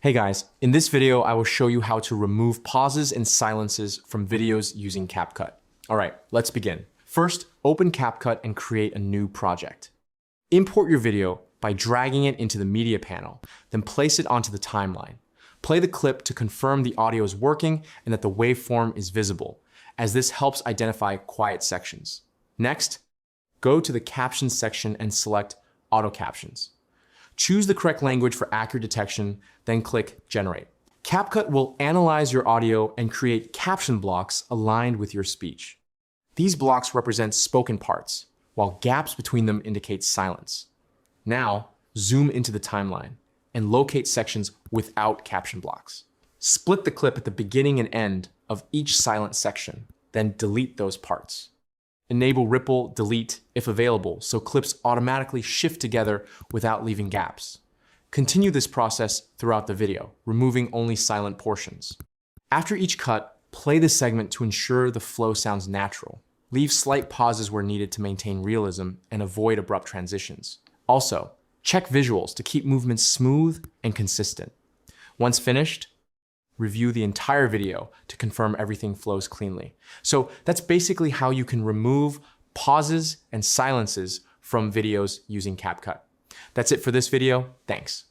Hey guys, in this video, I will show you how to remove pauses and silences from videos using CapCut. All right, let's begin. First, open CapCut and create a new project. Import your video by dragging it into the media panel, then place it onto the timeline. Play the clip to confirm the audio is working and that the waveform is visible, as this helps identify quiet sections. Next, go to the captions section and select Auto Captions. Choose the correct language for accurate detection, then click Generate. CapCut will analyze your audio and create caption blocks aligned with your speech. These blocks represent spoken parts, while gaps between them indicate silence. Now, zoom into the timeline and locate sections without caption blocks. Split the clip at the beginning and end of each silent section, then delete those parts. Enable Ripple Delete if available, so clips automatically shift together without leaving gaps. Continue this process throughout the video, removing only silent portions. After each cut, play the segment to ensure the flow sounds natural. Leave slight pauses where needed to maintain realism and avoid abrupt transitions. Also, check visuals to keep movements smooth and consistent. Once finished, review the entire video to confirm everything flows cleanly. So that's basically how you can remove pauses and silences from videos using CapCut. That's it for this video. Thanks.